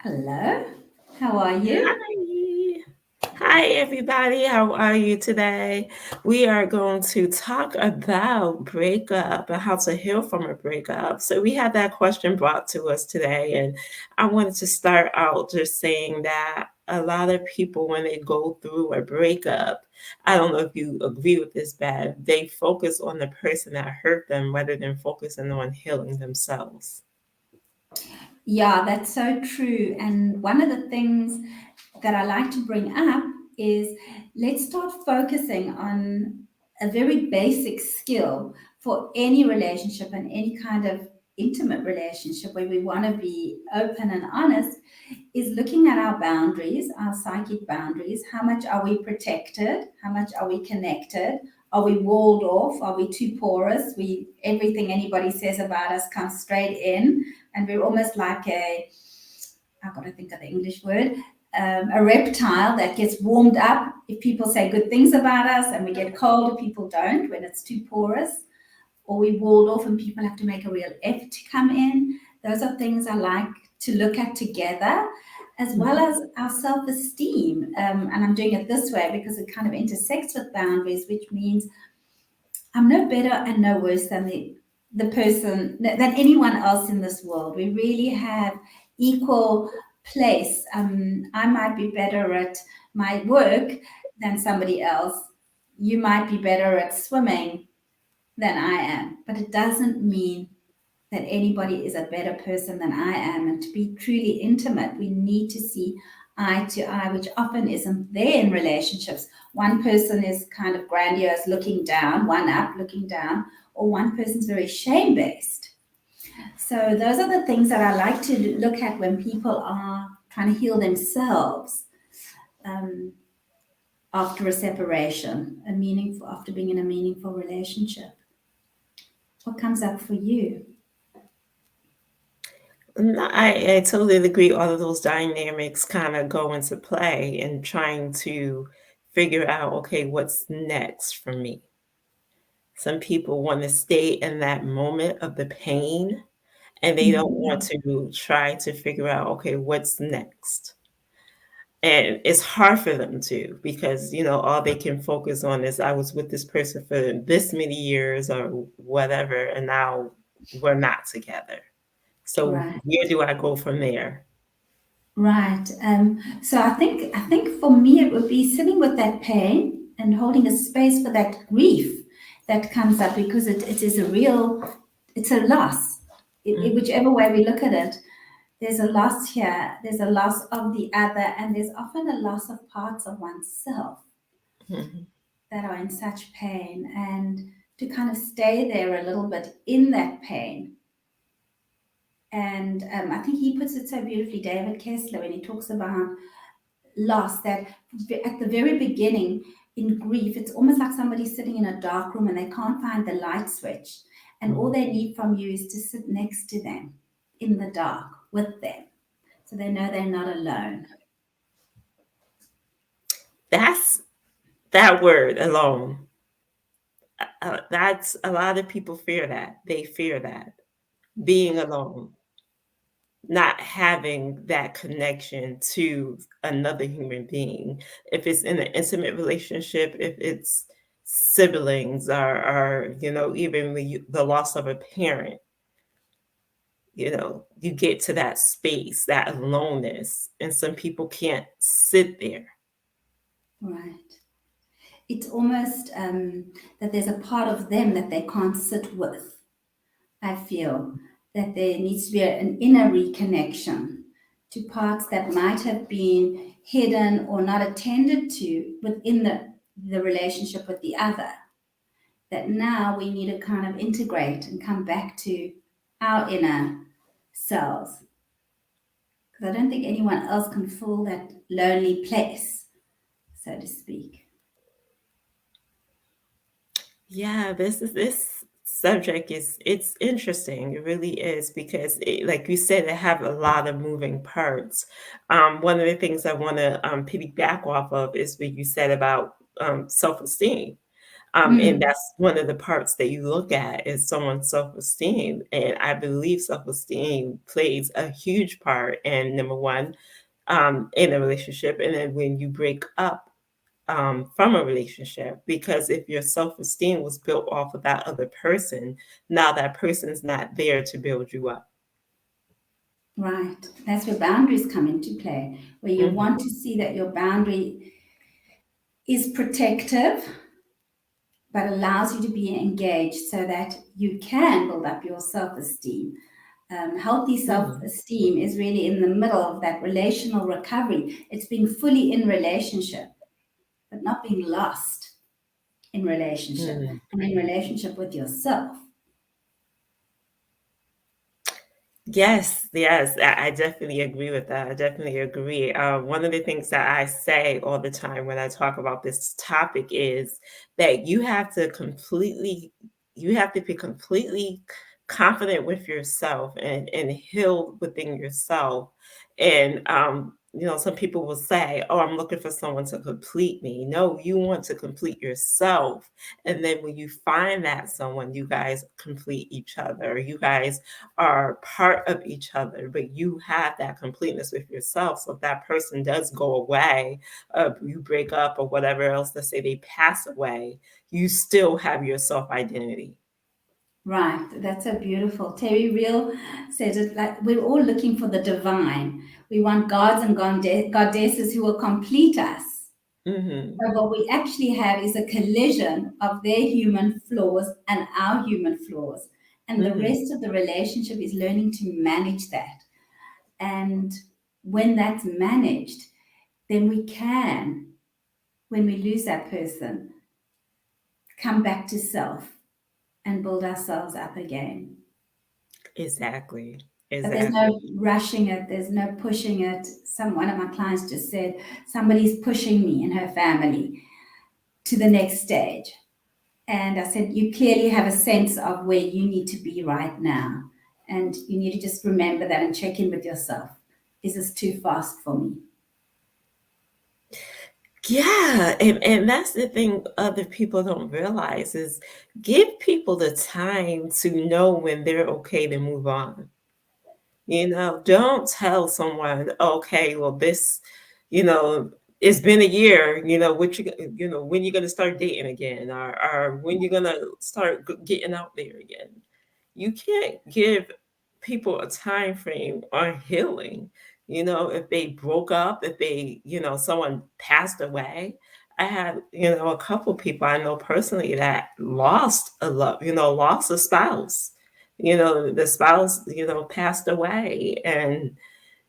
Hello, how are you? Hi. Hi, everybody. How are you today? We are going to talk about breakup and how to heal from a breakup. So, we had that question brought to us today, and I wanted to start out just saying that a lot of people, when they go through a breakup, I don't know if you agree with this, Bad, they focus on the person that hurt them rather than focusing on healing themselves. Yeah, that's so true. And one of the things that I like to bring up is let's start focusing on a very basic skill for any relationship and any kind of intimate relationship where we want to be open and honest is looking at our boundaries, our psychic boundaries. How much are we protected? How much are we connected? Are we walled off? Are we too porous? We everything anybody says about us comes straight in, and we're almost like I've got to think of the English word, a reptile that gets warmed up if people say good things about us, and we get cold if people don't when it's too porous, or we walled off and people have to make a real effort to come in. Those are things I like to look at together, as well as our self esteem. And I'm doing it this way because it kind of intersects with boundaries, which means I'm no better and no worse than the person, than anyone else in this world. We really have equal place. I might be better at my work than somebody else. You might be better at swimming than I am, but it doesn't mean that anybody is a better person than I am. And to be truly intimate, we need to see eye to eye, which often isn't there in relationships. One person is kind of grandiose looking down, one up looking down, or one person's very shame based. So, those are the things that I like to look at when people are trying to heal themselves um, after a separation, a meaningful, after being in a meaningful relationship. What comes up for you? No, I totally agree. All of those dynamics kind of go into play in trying to figure out, okay, what's next for me? Some people want to stay in that moment of the pain and they don't want Mhm. to try to figure out, okay, what's next? And it's hard for them to because, all they can focus on is I was with this person for this many years or whatever, and now we're not together. So Right. where do I go from there? Right. So I think for me it would be sitting with that pain and holding a space for that grief that comes up because it is a real, it's a loss. Whichever way we look at it, there's a loss here. There's a loss of the other, and there's often a loss of parts of oneself Mhm. that are in such pain, and to kind of stay there a little bit in that pain. And I think he puts it so beautifully, David Kessler, when he talks about loss, that at the very beginning in grief it's almost like somebody sitting in a dark room and they can't find the light switch, and all Mhm. they need from you is to sit next to them in the dark with them so they know they're not alone. That's that word alone. That's a lot of people fear that. They fear that being alone, not having that connection to another human being. If it's in an intimate relationship, if it's siblings or even the loss of a parent, you get to that space, that aloneness, and some people can't sit there. Right. It's almost that there's a part of them that they can't sit with. I feel that there needs to be an inner reconnection to parts that might have been hidden or not attended to within the relationship with the other. That now we need to kind of integrate and come back to our inner selves. Because I don't think anyone else can fill that lonely place, so to speak. Yeah, this subject it's interesting. It really is because like you said, it have a lot of moving parts. One of the things I want to piggyback off of is what you said about self-esteem. And Mm, that's one of the parts that you look at is someone's self-esteem. And I believe self-esteem plays a huge part in number one, in a relationship, and then when you break up from a relationship, because if your self-esteem was built off of that other person, now that person's not there to build you up. right. That's where boundaries come into play, where you Hmm. want to see that your boundary is protective but allows you to be engaged so that you can build up your self esteem. Healthy self Hmm. esteem is really in the middle of that relational recovery. It's being fully in relationship, but not being lost in relationship Hmm. and in relationship with yourself. Yes, yes, I definitely agree with that. I definitely agree. One of the things that I say all the time when I talk about this topic is that you have to be completely confident with yourself and healed within yourself. And some people will say, "Oh, I'm looking for someone to complete me." No, you want to complete yourself, and then when you find that someone, you guys complete each other. You guys are part of each other, but you have that completeness with yourself. So if that person does go away, you break up or whatever else, let's say they pass away, you still have your self identity. Right, that's so beautiful. Terry Real said it like we're all looking for the divine. We want gods and goddesses who will complete us. Hmm. But what we actually have is a collision of their human flaws and our human flaws. And the Hmm. rest of the relationship is learning to manage that. And when that's managed, then we can, when we lose that person, come back to self and build ourselves up again. Exactly. But there's Exactly. no rushing it, there's no pushing it. One of my clients just said, somebody's pushing me in her family to the next stage. And I said, you clearly have a sense of where you need to be right now. And you need to just remember that and check in with yourself. Is this too fast for me? Yeah, and that's the thing other people don't realize is give people the time to know when they're okay to move on. Don't tell someone, okay, well, you know, it's been a year, when you're gonna start dating again, or when you're gonna start getting out there again. You can't give people a time frame on healing. If they broke up, if someone passed away. I had, a couple people I know personally that lost a love, lost a spouse. The spouse, passed away. And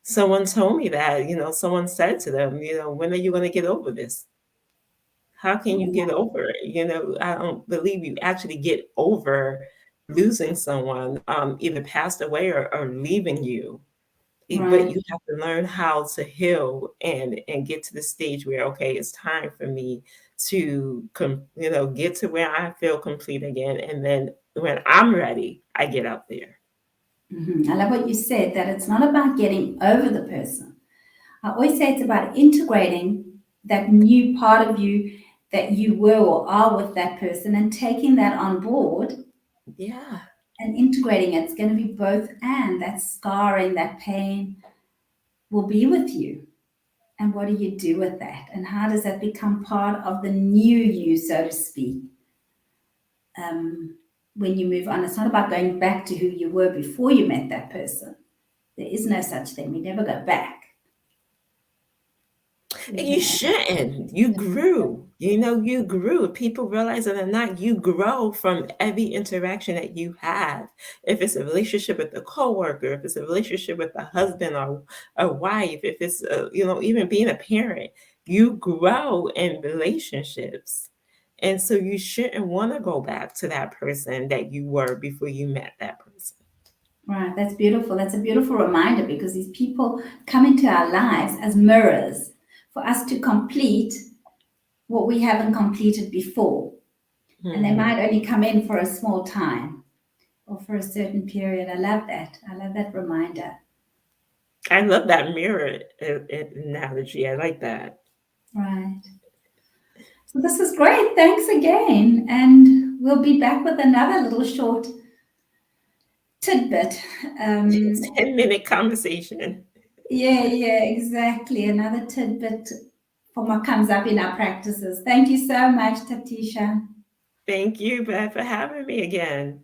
someone told me that, someone said to them, when are you going to get over this? How can you get over it? I don't believe you actually get over losing someone, either passed away or leaving you. But Right. you have to learn how to heal and get to the stage where, okay, it's time for me to get to where I feel complete again. And then when I'm ready, I get out there. I love what you said that it's not about getting over the person. I always say it's about integrating that new part of you that you were or are with that person and taking that on board Yeah. and integrating it. It's going to be both and that scarring, that pain will be with you. And what do you do with that? And how does that become part of the new you, so to speak? Um, when you move on, it's not about going back to who you were before you met that person. There is no such thing. We never go back. We And you can shouldn't. You grew. You grew. People realize it or not, you grow from every interaction that you have. If it's a relationship with a coworker, if it's a relationship with a husband or a wife, if it's even being a parent, you grow in relationships. And so you shouldn't want to go back to that person that you were before you met that person. Right, that's beautiful. That's a beautiful reminder because these people come into our lives as mirrors for us to complete what we haven't completed before. And they Hmm. might only come in for a small time or for a certain period. I love that. I love that reminder. I love that mirror analogy. I like that. Right. So this is great. Thanks again. And we'll be back with another little short tidbit. Um, 10-minute conversation. yeah, exactly. Another tidbit for what comes up in our practices. Thank you so much, Tatisha. Thank you, Beth, for having me again.